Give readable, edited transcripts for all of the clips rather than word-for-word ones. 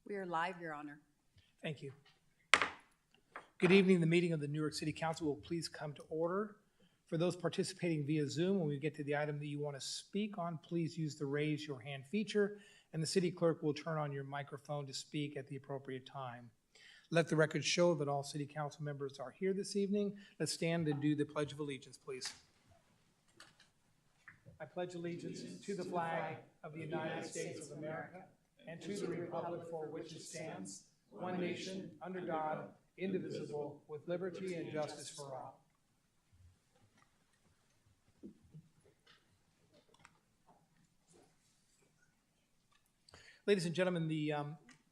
We are live, Your Honor. Thank you. Good evening. The meeting of the Newark City Council will please come to order. For those participating via Zoom, when we get to the item that you want to speak on, please use the raise your hand feature, and the city clerk will turn on your microphone to speak at the appropriate time. Let the record show that all city council members are here this evening. Let's stand and do the Pledge of Allegiance, please. I pledge allegiance to the flag of the United States of America and to the republic for which it stands, one nation, under God, indivisible, with liberty and justice for all. Ladies and gentlemen, the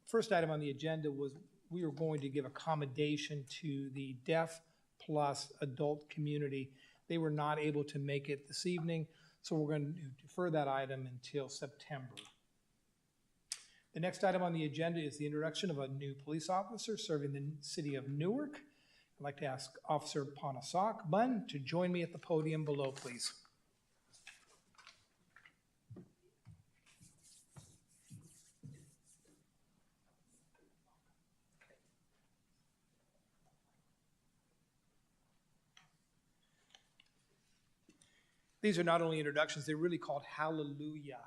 first item on the agenda was we were going to give accommodation to the deaf plus adult community. They were not able to make it this evening, so we're going to defer that item until September. The next item on the agenda is the introduction of a new police officer serving the city of Newark. I'd like to ask Officer Panasak Bun to join me at the podium below, please. These are not only introductions, they're really called hallelujah.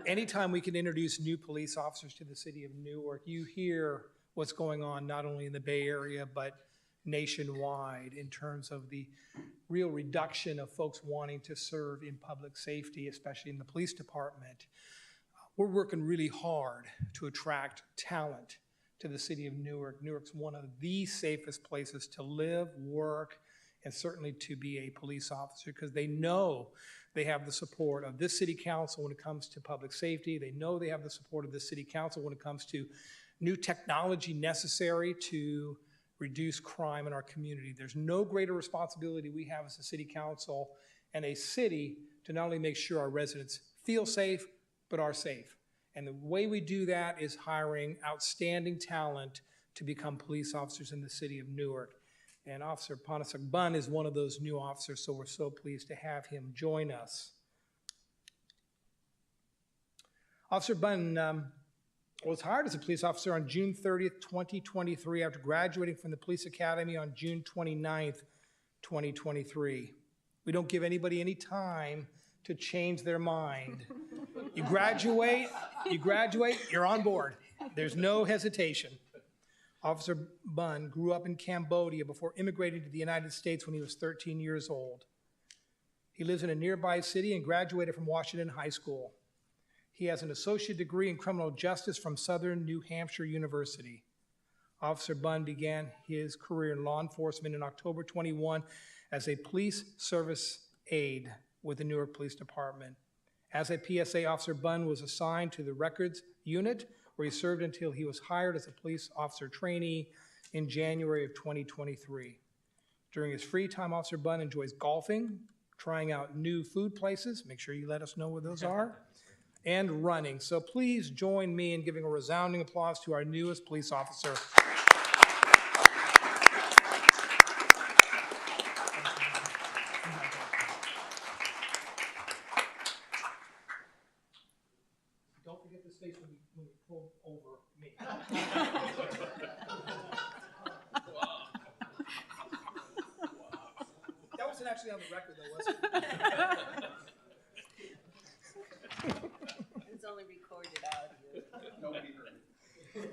Anytime we can introduce new police officers to the city of Newark, you hear what's going on not only in the Bay Area, but nationwide in terms of the real reduction of folks wanting to serve in public safety, especially in the police department. We're working really hard to attract talent to the city of Newark. Newark's one of the safest places to live, work, and certainly to be a police officer, because they know they have the support of this city council when it comes to public safety. They know they have the support of this city council when it comes to new technology necessary to reduce crime in our community. There's no greater responsibility we have as a city council and a city to not only make sure our residents feel safe, but are safe. And the way we do that is hiring outstanding talent to become police officers in the city of Newark. And Officer Panasak Bun is one of those new officers, so we're so pleased to have him join us. Officer Bun was hired as a police officer on June 30th, 2023, after graduating from the police academy on June 29th, 2023. We don't give anybody any time to change their mind. You graduate, you're on board. There's no hesitation. Officer Bun grew up in Cambodia before immigrating to the United States when he was 13 years old. He lives in a nearby city and graduated from Washington High School. He has an associate degree in criminal justice from Southern New Hampshire University. Officer Bun began his career in law enforcement in October 21 as a police service aide with the Newark Police Department. As a PSA, Officer Bun was assigned to the records unit, where he served until he was hired as a police officer trainee in January of 2023. During his free time, Officer Bun enjoys golfing, trying out new food places, make sure you let us know where those are, and running. So please join me in giving a resounding applause to our newest police officer. Don't forget this face when you pull over me. That wasn't actually on the record, though, was it? It's only recorded audio. Nobody heard it.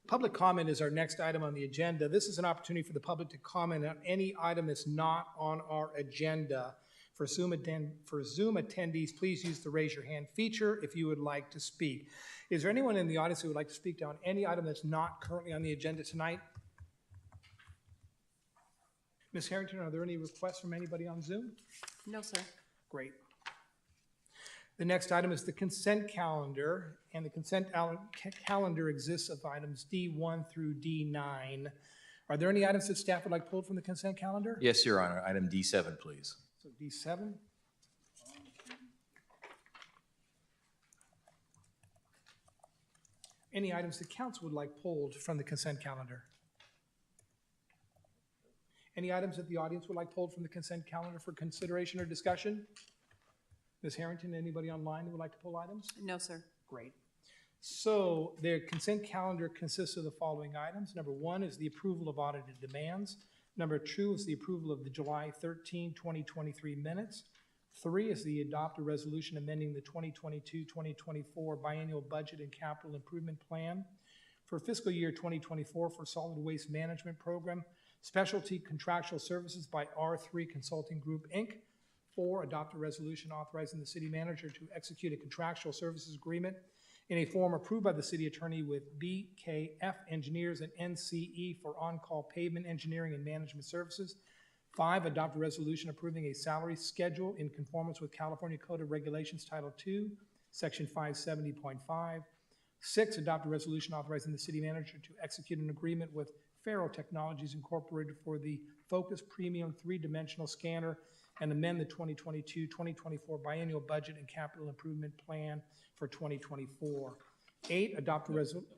Public comment is our next item on the agenda. This is an opportunity for the public to comment on any item that's not on our agenda. For Zoom attendees, please use the raise your hand feature if you would like to speak. Is there anyone in the audience who would like to speak on any item that's not currently on the agenda tonight? Ms. Harrington, are there any requests from anybody on Zoom? No, sir. Great. The next item is the consent calendar, and the consent calendar exists of items D1 through D9. Are there any items that staff would like pulled from the consent calendar? Yes, Your Honor. Item D7, please. So D7. Any items the council would like pulled from the consent calendar? Any items that the audience would like pulled from the consent calendar for consideration or discussion? Ms. Harrington, anybody online who would like to pull items? No, sir. Great. So their consent calendar consists of the following items. Number 1 is the approval of audited demands. Number 2 is the approval of the July 13, 2023 minutes. 3 is the adopt a resolution amending the 2022-2024 biennial budget and capital improvement plan for fiscal year 2024 for solid waste management program, specialty contractual services by R3 Consulting Group, Inc. 4, adopt a resolution authorizing the city manager to execute a contractual services agreement in a form approved by the city attorney with BKF Engineers and NCE for on-call pavement engineering and management services. 5, adopt a resolution approving a salary schedule in conformance with California Code of Regulations Title II, Section 570.5. 6, adopt a resolution authorizing the city manager to execute an agreement with Faro Technologies Incorporated for the Focus Premium 3-dimensional scanner and amend the 2022-2024 biennial budget and capital improvement plan for 2024. 8, adopt a resolution.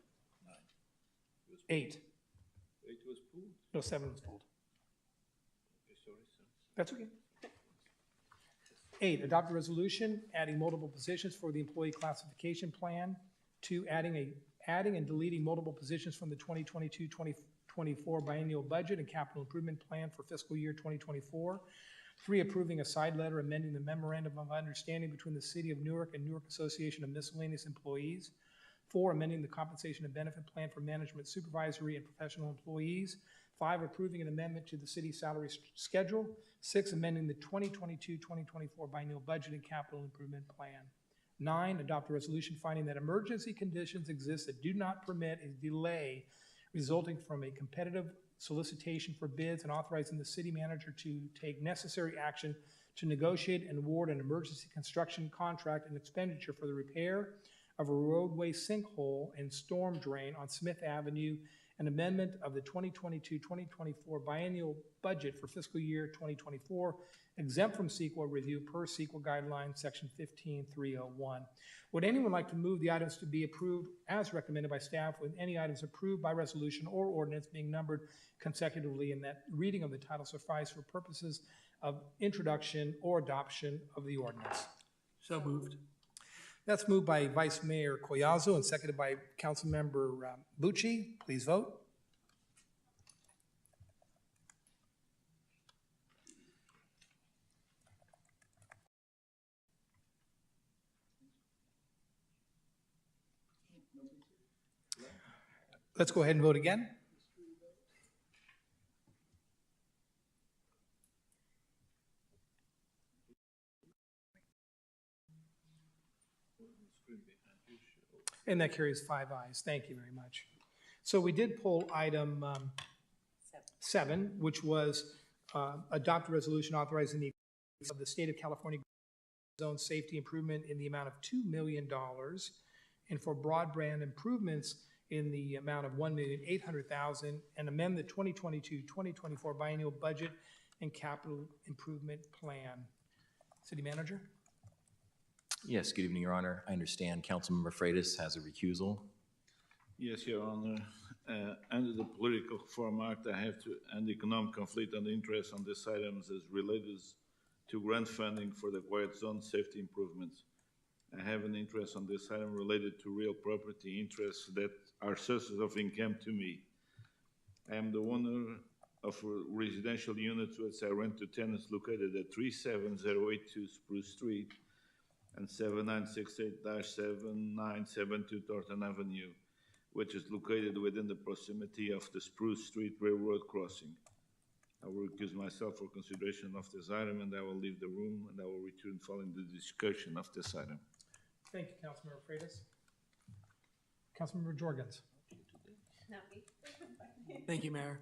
8. 8 was pulled? No, 7 was pulled. Okay, sorry, sir. That's okay. 8, adopt a resolution adding multiple positions for the employee classification plan. 2, adding and deleting multiple positions from the 2022-2024 biennial budget and capital improvement plan for fiscal year 2024. 3, approving a side letter amending the memorandum of understanding between the City of Newark and Newark Association of Miscellaneous Employees. 4, amending the compensation and benefit plan for management, supervisory, and professional employees. 5, approving an amendment to the city salary schedule. 6, amending the 2022-2024 biennial budget and capital improvement plan. 9, adopt a resolution finding that emergency conditions exist that do not permit a delay resulting from a competitive solicitation for bids and authorizing the city manager to take necessary action to negotiate and award an emergency construction contract and expenditure for the repair of a roadway sinkhole and storm drain on Smith Avenue, an amendment of the 2022-2024 biennial budget for fiscal year 2024, exempt from CEQA review per CEQA guidelines, section 15.301. Would anyone like to move the items to be approved as recommended by staff, with any items approved by resolution or ordinance being numbered consecutively, and that reading of the title suffice for purposes of introduction or adoption of the ordinance? So moved. That's moved by Vice Mayor Collazo and seconded by Councilmember Bucci. Please vote. Let's go ahead and vote again. And that carries 5 ayes. Thank you very much. So we did pull item 7, which was adopt a resolution authorizing the of the state of California zone safety improvement in the amount of $2 million and for broadband improvements in the amount of $1,800,000 and amend the 2022-2024 biennial budget and capital improvement plan. City Manager? Yes, good evening, Your Honor. I understand Councilmember Freitas has a recusal. Yes, Your Honor. Under the political format, I have to end economic conflict and interest on these items as related to grant funding for the quiet zone safety improvements. I have an interest on this item related to real property interests that are sources of income to me. I am the owner of residential units which I rent to tenants located at 37082 Spruce Street and 7968-7972 Thornton Avenue, which is located within the proximity of the Spruce Street Railroad crossing. I will recuse myself for consideration of this item, and I will leave the room, and I will return following the discussion of this item. Thank you, Councilmember Freitas. Councilmember Jorgens. Thank you, Mayor.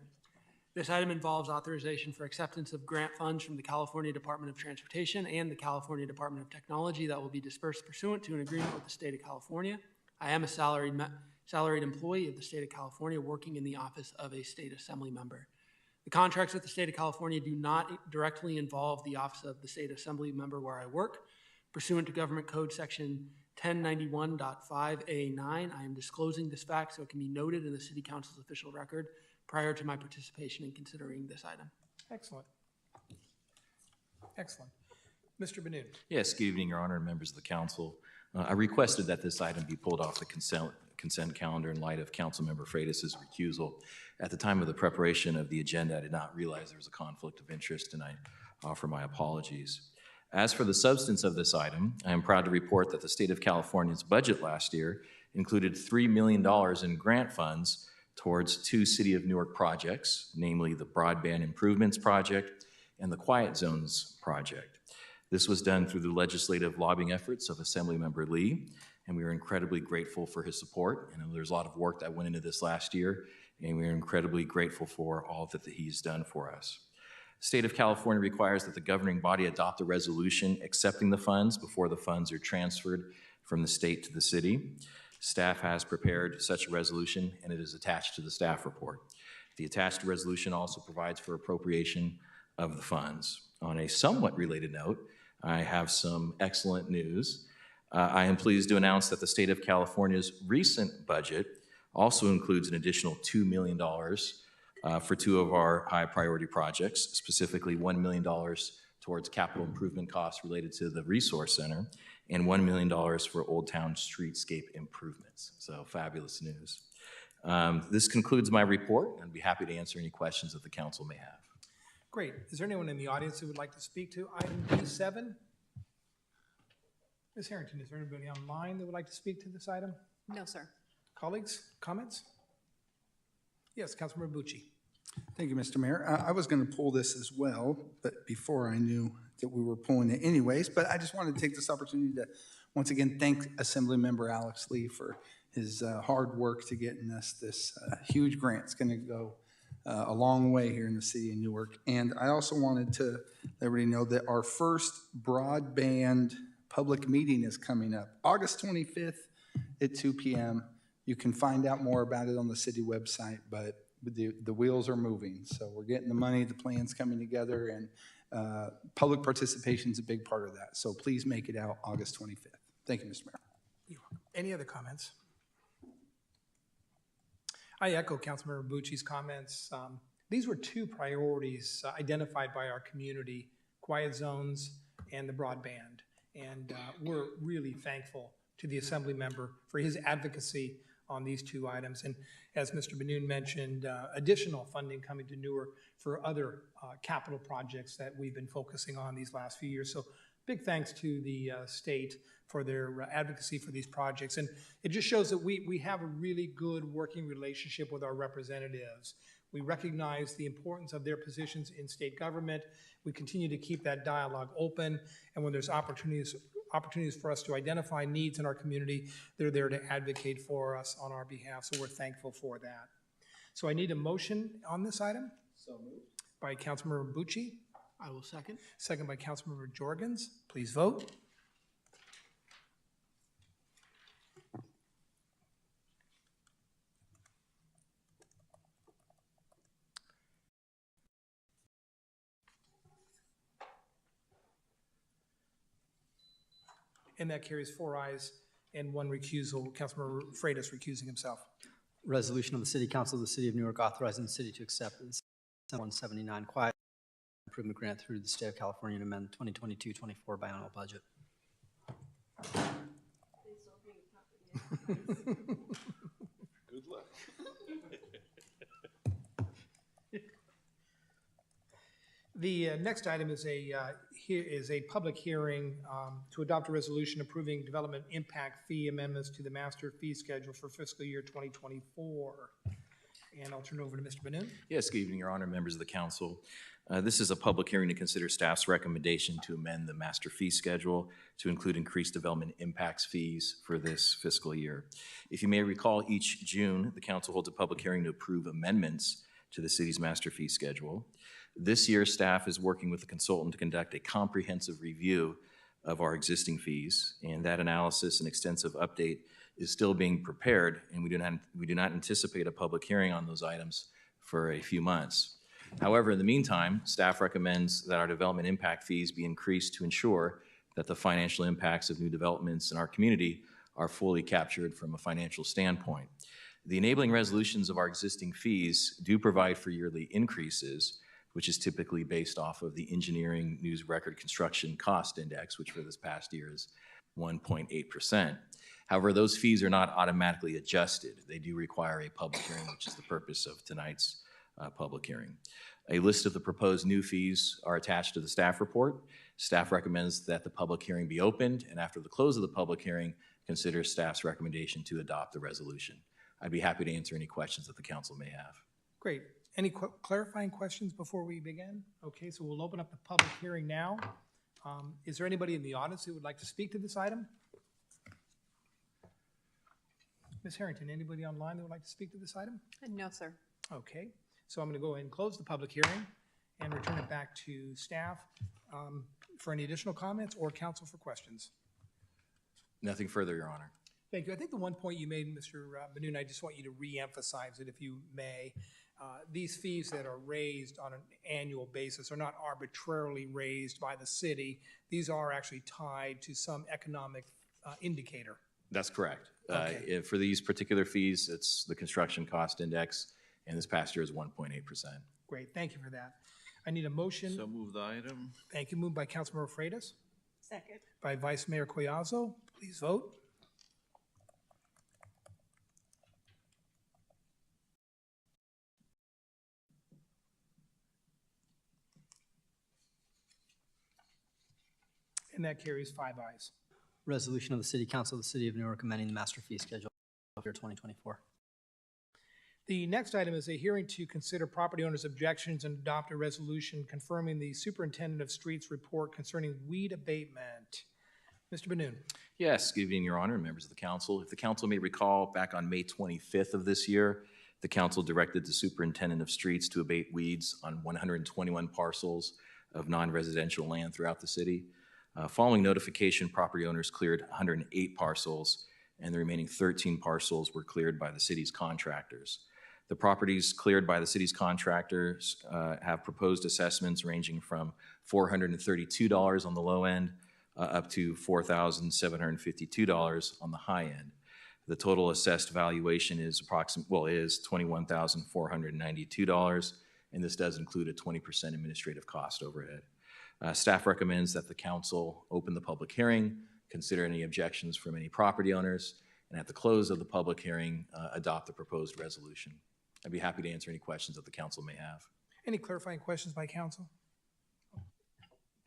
This item involves authorization for acceptance of grant funds from the California Department of Transportation and the California Department of Technology that will be dispersed pursuant to an agreement with the state of California. I am a salaried employee of the state of California working in the office of a state assembly member. The contracts with the state of California do not directly involve the office of the state assembly member where I work. Pursuant to Government Code Section 1091.5A9, I am disclosing this fact so it can be noted in the City Council's official record prior to my participation in considering this item. Excellent. Excellent. Mr. Benoon. Yes, good evening, Your Honor, and members of the council. I requested that this item be pulled off the consent calendar in light of Councilmember Freitas' recusal. At the time of the preparation of the agenda, I did not realize there was a conflict of interest, and I offer my apologies. As for the substance of this item, I am proud to report that the state of California's budget last year included $3 million in grant funds towards two City of Newark projects, namely the Broadband Improvements Project and the Quiet Zones Project. This was done through the legislative lobbying efforts of Assemblymember Lee, and we are incredibly grateful for his support. And there's a lot of work that went into this last year, and we are incredibly grateful for all that he's done for us. The state of California requires that the governing body adopt a resolution accepting the funds before the funds are transferred from the state to the city. Staff has prepared such a resolution, and it is attached to the staff report. The attached resolution also provides for appropriation of the funds. On a somewhat related note, I have some excellent news. I am pleased to announce that the state of California's recent budget also includes an additional $2 million for two of our high priority projects, specifically $1 million towards capital improvement costs related to the Resource Center and $1 million for Old Town streetscape improvements. So fabulous news. This concludes my report. I'd be happy to answer any questions that the council may have. Great. Is there anyone in the audience who would like to speak to item B7? Ms. Harrington, is there anybody online that would like to speak to this item? No, sir. Colleagues, comments? Yes, Councilmember Bucci. Thank you, Mr. Mayor. I was going to pull this as well, but before I knew that we were pulling it anyways, but I just wanted to take this opportunity to once again thank Assemblymember Alex Lee for his hard work to getting us this huge grant. It's going to go a long way here in the city of Newark. And I also wanted to let everybody know that our first broadband public meeting is coming up, August 25th at 2 p.m. You can find out more about it on the city website, but the wheels are moving. So we're getting the money, the plan's coming together, and public participation is a big part of that. So please make it out August 25th. Thank you, Mr. Mayor. Any other comments? I echo Councilmember Bucci's comments. These were two priorities identified by our community, quiet zones and the broadband. And we're really thankful to the Assembly member for his advocacy on these two items. And as Mr. Benoon mentioned, additional funding coming to Newark for other capital projects that we've been focusing on these last few years. So big thanks to the state for their advocacy for these projects. And it just shows that we have a really good working relationship with our representatives. We recognize the importance of their positions in state government. We continue to keep that dialogue open. And when there's opportunities for us to identify needs in our community, they're there to advocate for us on our behalf. So we're thankful for that. So I need a motion on this item. So moved. By Councilmember Bucci. I will second. Second by Councilmember Jorgens. Please vote. And that carries 4 ayes and 1 recusal. Councilmember Freitas recusing himself. Resolution of the City Council of the City of Newark authorizing the city to accept the 179 quiet improvement grant through the state of California and amend the 2022-24 biennial budget. Good luck. The next item is a public hearing to adopt a resolution approving development impact fee amendments to the master fee schedule for fiscal year 2024. And I'll turn it over to Mr. Benoon. Yes, good evening, Your Honor, members of the council. This is a public hearing to consider staff's recommendation to amend the master fee schedule to include increased development impacts fees for this fiscal year. If you may recall, each June, the council holds a public hearing to approve amendments to the city's master fee schedule. This year, staff is working with a consultant to conduct a comprehensive review of our existing fees, and that analysis and extensive update is still being prepared, and we do not anticipate a public hearing on those items for a few months. However, in the meantime, staff recommends that our development impact fees be increased to ensure that the financial impacts of new developments in our community are fully captured from a financial standpoint. The enabling resolutions of our existing fees do provide for yearly increases. which is typically based off of the Engineering News Record Construction Cost Index, which for this past year is 1.8%. However, those fees are not automatically adjusted. They do require a public hearing, which is the purpose of tonight's public hearing. A list of the proposed new fees are attached to the staff report. Staff recommends that the public hearing be opened, and after the close of the public hearing, consider staff's recommendation to adopt the resolution. I'd be happy to answer any questions that the council may have. Great. Any clarifying questions before we begin? Okay, so we'll open up the public hearing now. Is there anybody in the audience who would like to speak to this item? Ms. Harrington, anybody online that would like to speak to this item? No, sir. Okay, so I'm going to go ahead and close the public hearing and return it back to staff for any additional comments or council for questions. Nothing further, Your Honor. Thank you. I think the one point you made, Mr. Benoon, I just want you to re-emphasize it if you may. These fees that are raised on an annual basis are not arbitrarily raised by the city. These are actually tied to some economic indicator. That's correct. Okay. For these particular fees, it's the construction cost index, and this past year is 1.8%. Great, thank you for that. I need a motion. So move the item. Thank you. Moved by Councilmember Freitas, Second. by Vice Mayor Collazo. Please vote. And that carries 5 ayes. Resolution of the City Council of the City of Newark amending the master fee schedule for year 2024. The next item is a hearing to consider property owners' objections and adopt a resolution confirming the Superintendent of Streets report concerning weed abatement. Mr. Benoon. Yes, good evening, Your Honor, and members of the council. If the council may recall, back on May 25th of this year, the council directed the Superintendent of Streets to abate weeds on 121 parcels of non-residential land throughout the city. Following notification, property owners cleared 108 parcels, and the remaining 13 parcels were cleared by the city's contractors. The properties cleared by the city's contractors have proposed assessments ranging from $432 on the low end up to $4,752 on the high end. The total assessed valuation is $21,492, and this does include a 20% administrative cost overhead. Staff recommends that the council open the public hearing, consider any objections from any property owners, and at the close of the public hearing, adopt the proposed resolution. I'd be happy to answer any questions that the council may have. Any clarifying questions by council?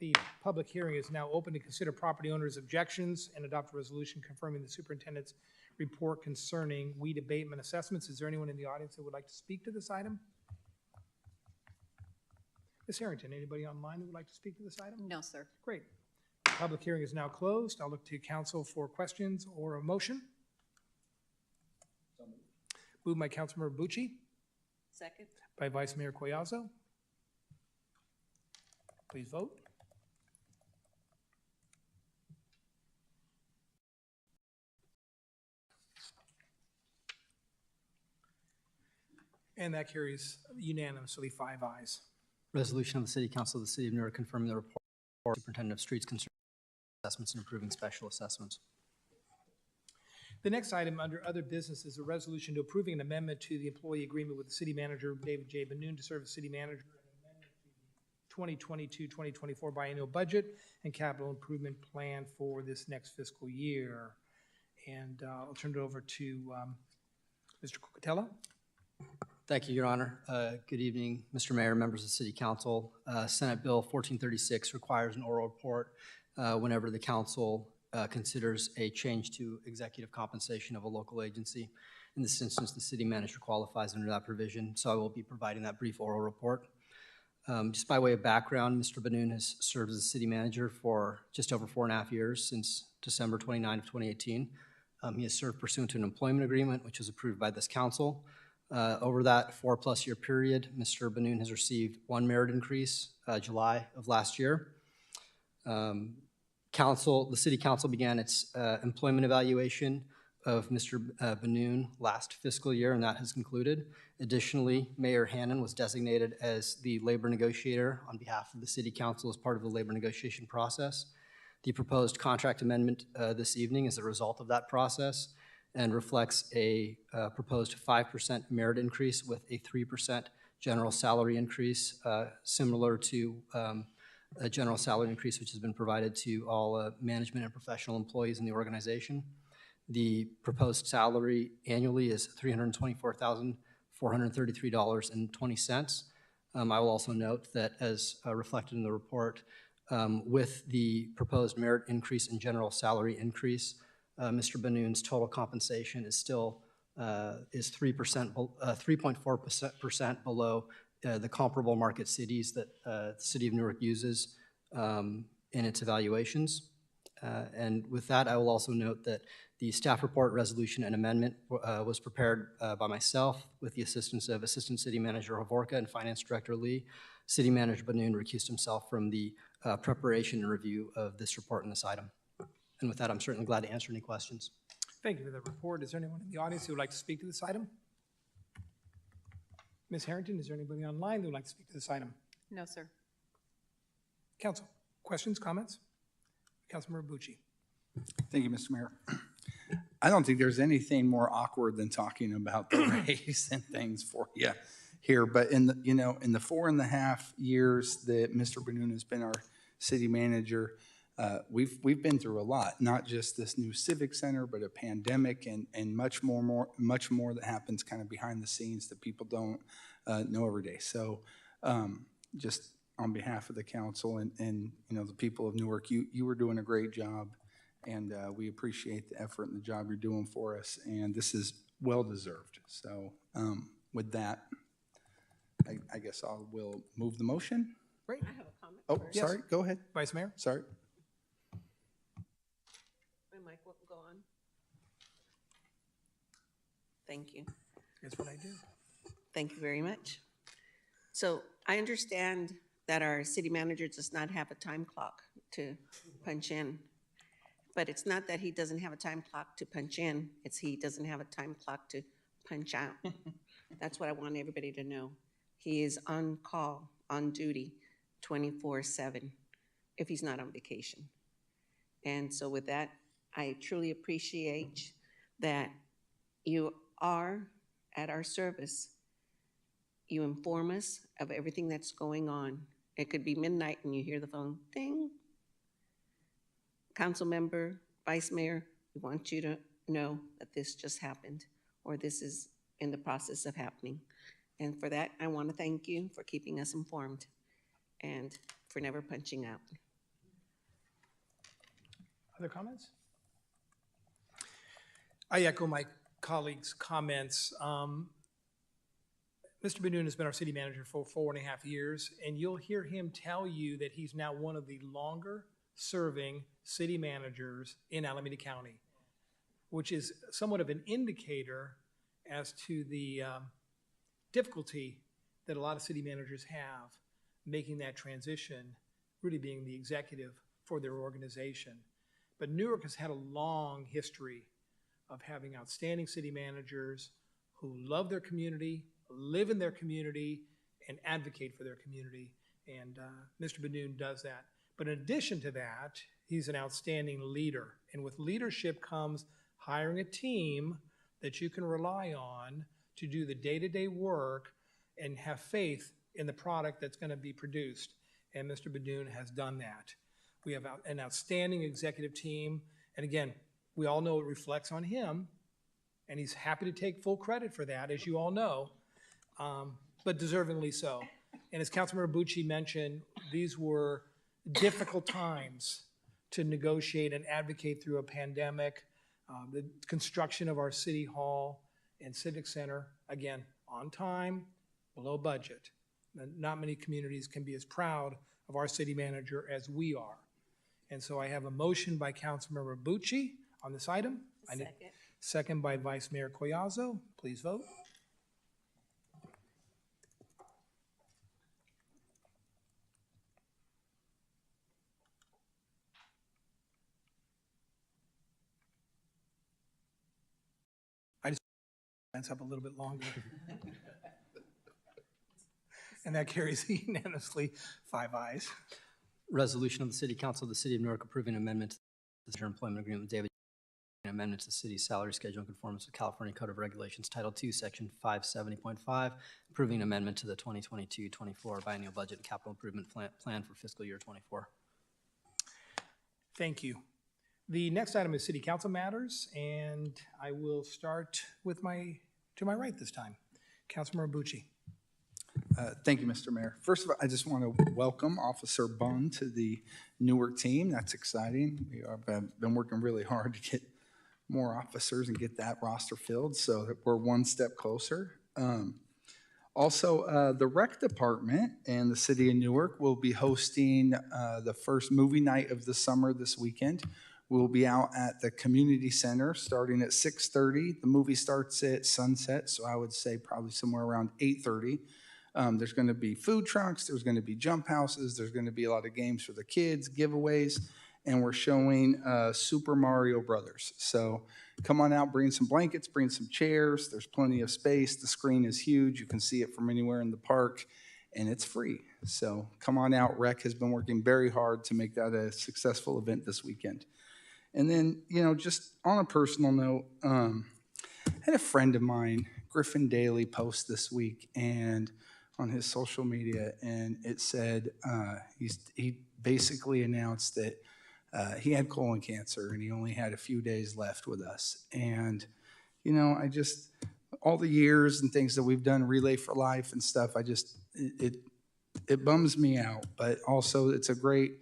The public hearing is now open to consider property owners' objections and adopt a resolution confirming the superintendent's report concerning weed abatement assessments. Is there anyone in the audience that would like to speak to this item? Ms. Harrington, anybody online who would like to speak to this item? No, sir. Great. The public hearing is now closed. I'll look to council for questions or a motion. Moved by Councilmember Bucci, Second. by Vice Mayor Collazo. Please vote. And that carries unanimously 5 ayes. Resolution of the City Council of the City of Newark confirming the report of Superintendent of Streets concerning assessments and approving special assessments. The next item under other business is a resolution to approving an amendment to the employee agreement with the city manager, David J. Benoon, to serve as city manager, and amendment to the 2022-2024 biennial budget and capital improvement plan for this next fiscal year. And I'll turn it over to Mr. Cucatello. Thank you, Your Honor. Good evening, Mr. Mayor, members of the City Council. Senate Bill 1436 requires an oral report whenever the council considers a change to executive compensation of a local agency. In this instance, the city manager qualifies under that provision, so I will be providing that brief oral report. Just by way of background, Mr. Benoon has served as the city manager for just over 4.5 years, since December 29 of 2018. He has served pursuant to an employment agreement, which was approved by this council. Over that 4+ year period, Mr. Benoon has received 1 merit increase, July of last year. The City Council began its employment evaluation of Mr. Benoon last fiscal year, and that has concluded. Additionally, Mayor HANNON was designated as the labor negotiator on behalf of the City Council as part of the labor negotiation process. The proposed contract amendment this evening is a result of that process and reflects a proposed 5% merit increase with a 3% general salary increase, similar to a general salary increase which has been provided to all management and professional employees in the organization. The proposed salary annually is $324,433.20. I will also note that, as reflected in the report, with the proposed merit increase and general salary increase, Mr. Benoon's total compensation is still 3.4% below the comparable market cities that the City of Newark uses in its evaluations. And with that, I will also note that the staff report, resolution, and amendment was prepared by myself with the assistance of Assistant City Manager Hovorka and Finance Director Lee. City Manager Benoon recused himself from the preparation and review of this report and this item. And with that, I'm certainly glad to answer any questions. Thank you for the report. Is there anyone in the audience who would like to speak to this item? Ms. Harrington, is there anybody online who would like to speak to this item? No, sir. Council, questions, comments? Councilmember Bucci. Thank you, Mr. Mayor. I don't think there's anything more awkward than talking about the raise and things for you here. But in the, in the 4.5 years that Mr. Benoon has been our city manager, we've been through a lot, not just this new civic center, but a pandemic and much more that happens kind of behind the scenes that people don't know every day. So just on behalf of the council and the people of Newark, you were doing a great job, and we appreciate the effort and the job you're doing for us, and this is well deserved. So with that, I guess will move the motion. Great. I have a comment. Oh, first. sorry, go ahead. Vice Mayor? Sorry. My mic won't go on. Thank you. That's what I do. Thank you very much. So I understand that our city manager does not have a time clock to punch in. But it's not that he doesn't have a time clock to punch in, it's he doesn't have a time clock to punch out. That's what I want everybody to know. He is on call, on duty, 24/7, if he's not on vacation. And so with that, I truly appreciate that you are at our service. You inform us of everything that's going on. It could be midnight and you hear the phone, ding. Council member, vice mayor, we want you to know that this just happened, or this is in the process of happening. And for that, I want to thank you for keeping us informed and for never punching out. Other comments? I echo my colleagues' comments. Mr. Benoon has been our city manager for 4.5 years, and you'll hear him tell you that he's now one of the longer-serving city managers in Alameda County, which is somewhat of an indicator as to the difficulty that a lot of city managers have making that transition, really being the executive for their organization. But Newark has had a long history of having outstanding city managers who love their community, live in their community, and advocate for their community. And Mr. Benoon does that. But in addition to that, he's an outstanding leader. And with leadership comes hiring a team that you can rely on to do the day-to-day work and have faith in the product that's going to be produced. And Mr. Benoon has done that. We have an outstanding executive team. And again, we all know it reflects on him, and he's happy to take full credit for that, as you all know, but deservingly so. And as Councilmember Bucci mentioned, these were difficult times to negotiate and advocate through a pandemic. The construction of our city hall and civic center, again, on time, below budget. Not many communities can be as proud of our city manager as we are. And so I have a motion by Councilmember Bucci on this item. Second. Second by Vice Mayor Collazo. Please vote. Stands up a little bit longer. And that carries unanimously, 5 ayes. Resolution of the City Council of the City of Newark approving amendment to the employment agreement with David An amendment to the city's salary schedule in conformance with California Code of Regulations, Title II, Section 570.5, approving an amendment to the 2022-24 biennial budget and capital improvement plan for fiscal year '24. Thank you. The next item is city council matters, and I will start with to my right this time. Councilmember Bucci. Thank you, Mr. Mayor. First of all, I just want to welcome Officer Bunn to the Newark team. That's exciting. We have been working really hard to get more officers and get that roster filled, so that we're one step closer. Also, the rec department and the city of Newark will be hosting the first movie night of the summer this weekend. We'll be out at the community center starting at 6:30. The movie starts at sunset, so I would say probably somewhere around 8:30. There's going to be food trucks, there's going to be jump houses, there's going to be a lot of games for the kids, giveaways, and we're showing Super Mario Brothers. So come on out, bring some blankets, bring some chairs. There's plenty of space. The screen is huge. You can see it from anywhere in the park, and it's free. So come on out. Rec has been working very hard to make that a successful event this weekend. And then, just on a personal note, I had a friend of mine, Griffin Daly, post this week and on his social media, and it said he basically announced that he had colon cancer and he only had a few days left with us. And, I just, all the years and things that we've done, Relay for Life and stuff, it bums me out, but also it's a great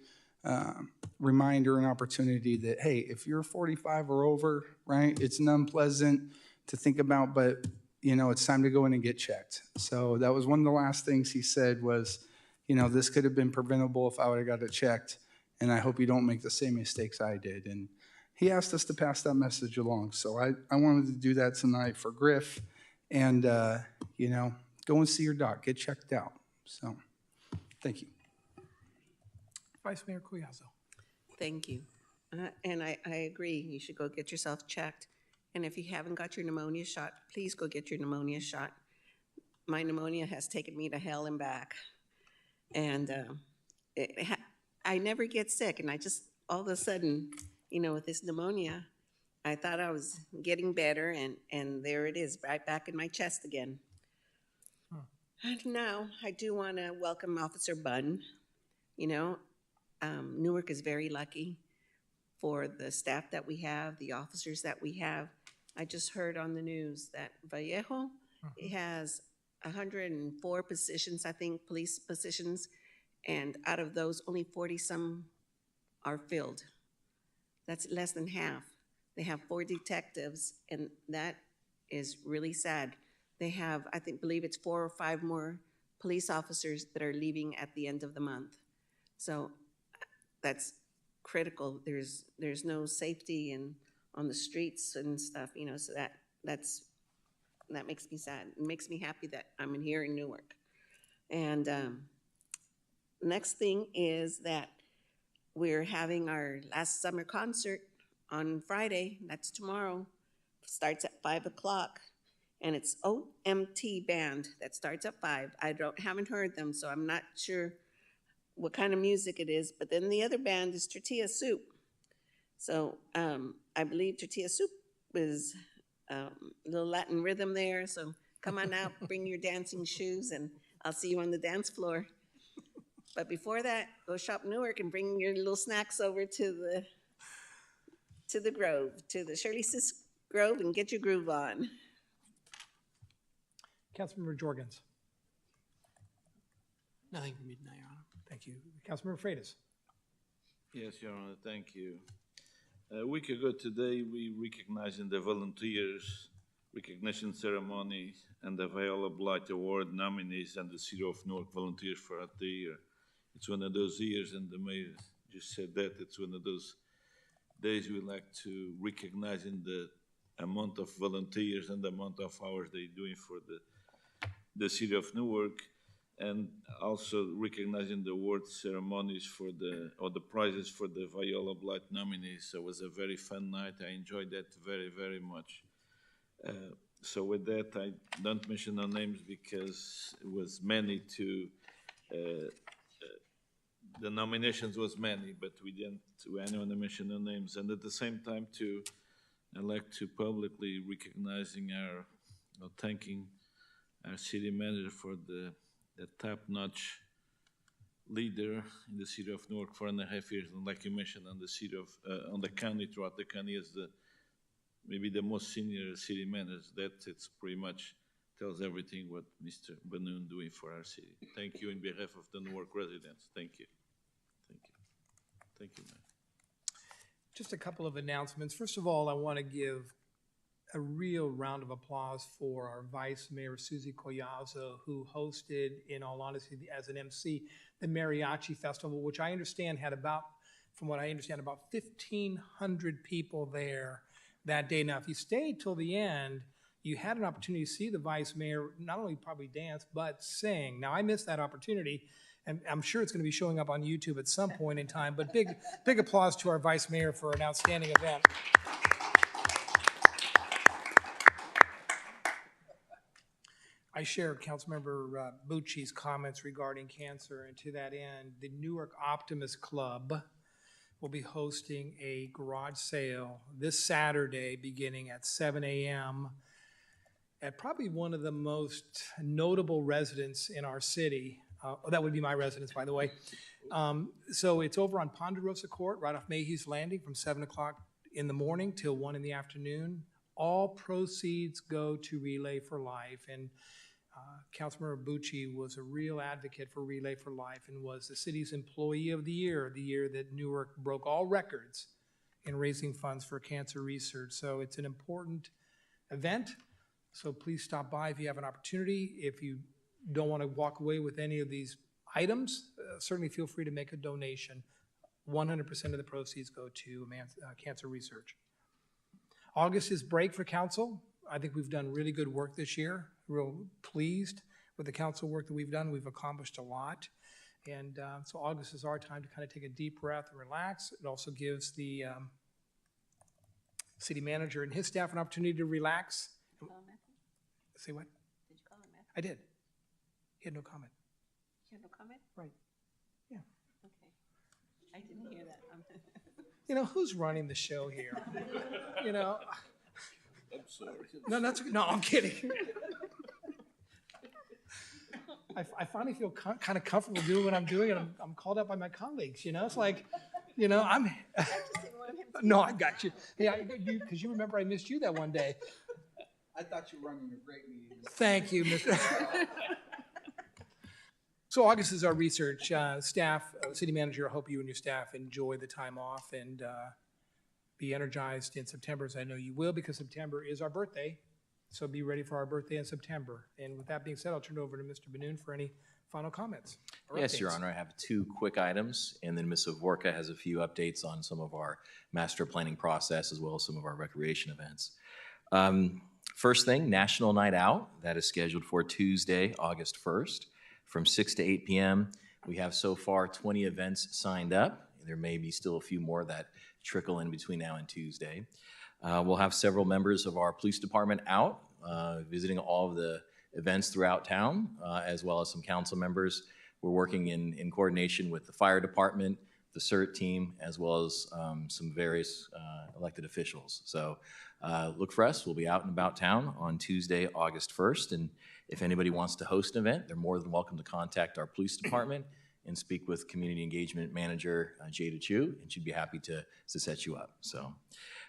reminder and opportunity that, hey, if you're 45 or over, right, it's an unpleasant to think about, but, it's time to go in and get checked. So that was one of the last things he said was, this could have been preventable if I would have got it checked, and I hope you don't make the same mistakes I did. And he asked us to pass that message along. So I wanted to do that tonight for Griff and, go and see your doc, get checked out. So thank you. Vice Mayor Cuyazo. Thank you. And I agree, you should go get yourself checked. And if you haven't got your pneumonia shot, please go get your pneumonia shot. My pneumonia has taken me to hell and back. And I never get sick, and I just, all of a sudden, with this pneumonia, I thought I was getting better, and there it is, right back in my chest again. And now, I do want to welcome Officer Bunn. Newark is very lucky for the staff that we have, the officers that we have. I just heard on the news that Vallejo has 104 positions, I think, police positions, and out of those, only 40-some are filled. That's less than half. They have 4 detectives, and that is really sad. They have, believe it's 4 or 5 more police officers that are leaving at the end of the month. So that's critical. There's no safety on the streets and stuff, so that makes me sad. It makes me happy that I'm here in Newark. And next thing is that we're having our last summer concert on Friday. That's tomorrow. Starts at 5 o'clock. And it's OMT Band that starts at 5. I haven't heard them, so I'm not sure what kind of music it is. But then the other band is Tortilla Soup. So I believe Tortilla Soup is a little Latin rhythm there. So come on out, bring your dancing shoes, and I'll see you on the dance floor. But before that, go shop Newark and bring your little snacks over to the Grove, to the Shirley Sis Grove, and get your groove on. Councilmember Jorgens. Nothing from me tonight, Your Honor. Thank you. Councilmember Freitas. Yes, Your Honor, thank you. A week ago today, we recognized the volunteers recognition ceremony and the Viola Blight Award nominees and the City of Newark volunteers for the year. It's one of those years, and the mayor just said that, it's one of those days we like to recognize in the amount of volunteers and the amount of hours they're doing for the City of Newark, and also recognizing the award ceremonies for the prizes for the Viola Blight nominees. So it was a very fun night. I enjoyed that very, very much. So with that, I don't mention no names because it was many the nominations was many, but we didn't want to mention no names. And at the same time, I'd like to publicly recognizing thanking our city manager for the top-notch leader in the city of Newark for 4.5 years, and like you mentioned, on the city of, on the county, throughout the county, as maybe the most senior city manager. It's pretty much tells everything what Mr. Banoon doing for our city. Thank you in behalf of the Newark residents. Thank you. Thank you. Thank you, Mayor. Just a couple of announcements. First of all, I want to give a real round of applause for our Vice Mayor, Susie Collazo, who hosted, in all honesty, as an MC, the Mariachi Festival, which I understand had about, from what I understand, about 1,500 people there that day. Now, if you stayed till the end, you had an opportunity to see the Vice Mayor not only probably dance, but sing. Now, I missed that opportunity, and I'm sure it's going to be showing up on YouTube at some point in time, but big applause to our Vice Mayor for an outstanding event. I share Councilmember Bucci's comments regarding cancer, and to that end, the Newark Optimist Club will be hosting a garage sale this Saturday beginning at 7 a.m. at probably one of the most notable residents in our city. That would be my residence, by the way. So it's over on Ponderosa Court, right off Mayhew's Landing, from 7 o'clock in the morning till 1 in the afternoon. All proceeds go to Relay for Life, and Councilmember Bucci was a real advocate for Relay for Life and was the city's Employee of the year that Newark broke all records in raising funds for cancer research. So it's an important event, so please stop by if you have an opportunity. If you don't want to walk away with any of these items, certainly feel free to make a donation. 100% of the proceeds go to cancer research. August is break for council. I think we've done really good work this year. Real pleased with the council work that we've done. We've accomplished a lot. And so August is our time to kind of take a deep breath and relax. It also gives the city manager and his staff an opportunity to relax. Did you call him, Matthew? Say what? Did you call him, Matthew? I did. He had no comment. You had no comment? Right. Yeah. Okay. I didn't hear that. You know, who's running the show here? You know? I'm sorry. No, I'm kidding. I finally feel kind of comfortable doing what I'm doing, and I'm called out by my colleagues, you know? It's like, you know, I'm... No, I got you. Yeah, because you remember I missed you that one day. I thought you were running a great meeting. Thank you, Mr. So August is our research staff. City manager, I hope you and your staff enjoy the time off and be energized in September, as I know you will, because September is our birthday. So be ready for our birthday in September. And with that being said, I'll turn it over to Mr. Banoon for any final comments. Yes, Your Honor, I have 2 quick items, and then Ms. Vorka has a few updates on some of our master planning process as well as some of our recreation events. First thing, National Night Out, that is scheduled for Tuesday, August 1st, from 6 to 8 p.m. We have so far 20 events signed up. There may be still a few more that trickle in between now and Tuesday. We'll have several members of our police department out visiting all of the events throughout town, as well as some council members. We're working in coordination with the fire department, the CERT team, as well as some various elected officials. So look for us. We'll be out and about town on Tuesday, August 1st. And if anybody wants to host an event, they're more than welcome to contact our police department and speak with Community Engagement Manager Jada Chu, and she'd be happy to set you up. So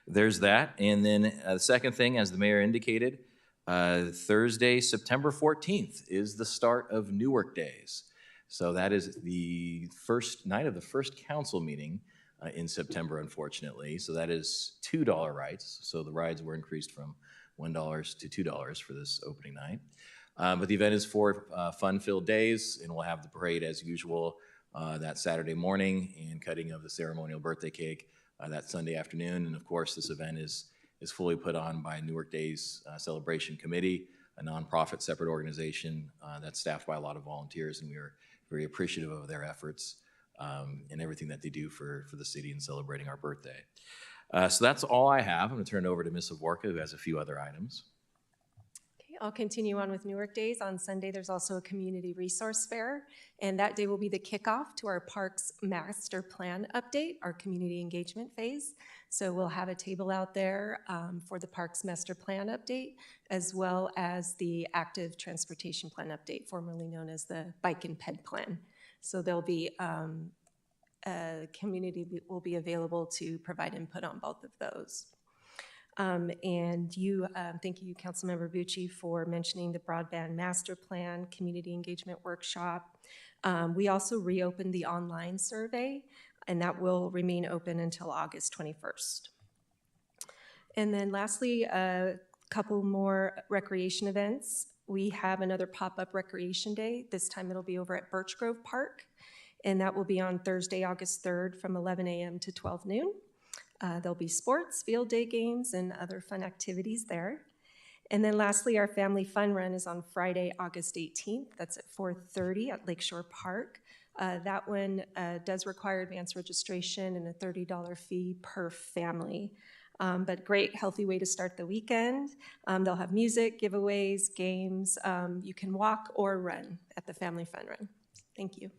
there's that. And then the second thing, as the mayor indicated, Thursday, September 14th is the start of Newark Days. So that is the first night of the first council meeting in September, unfortunately. So that is $2 rides. So the rides were increased from $1 to $2 for this opening night. But the event is for fun-filled days, and we'll have the parade as usual that Saturday morning and cutting of the ceremonial birthday cake that Sunday afternoon. And of course, this event is fully put on by Newark Days Celebration Committee, a nonprofit separate organization that's staffed by a lot of volunteers, and we are very appreciative of their efforts and everything that they do for the city in celebrating our birthday. So that's all I have. I'm going to turn it over to Ms. Vorka, who has a few other items. Okay, I'll continue on with Newark Days. On Sunday, there's also a community resource fair, and that day will be the kickoff to our Parks Master Plan update, our community engagement phase. So we'll have a table out there for the Parks Master Plan update, as well as the Active Transportation Plan update, formerly known as the Bike and Ped Plan. So there'll be community will be available to provide input on both of those. And you, thank you, Councilmember Bucci, for mentioning the Broadband Master Plan Community Engagement Workshop. We also reopened the online survey, and that will remain open until August 21st. And then lastly, a couple more recreation events. We have another pop-up recreation day. This time it'll be over at Birch Grove Park, and that will be on Thursday, August 3rd from 11 a.m. to 12 noon. There'll be sports, field day games, and other fun activities there. And then lastly, our family fun run is on Friday, August 18th. That's at 4:30 at Lakeshore Park. That one does require advance registration and a $30 fee per family. But great, healthy way to start the weekend. They'll have music, giveaways, games. You can walk or run at the family fun run. Thank you.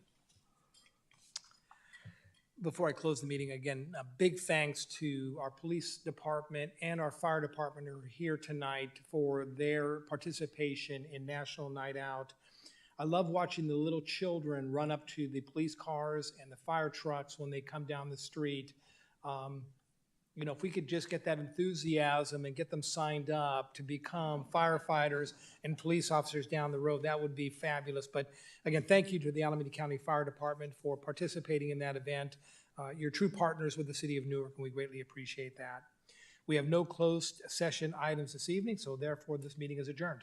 Before I close the meeting, again, a big thanks to our police department and our fire department who are here tonight for their participation in National Night Out. I love watching the little children run up to the police cars and the fire trucks when they come down the street. You know, if we could just get that enthusiasm and get them signed up to become firefighters and police officers down the road, that would be fabulous. But again, thank you to the Alameda County Fire Department for participating in that event. You're true partners with the city of Newark, and we greatly appreciate that. We have no closed session items this evening, so therefore this meeting is adjourned.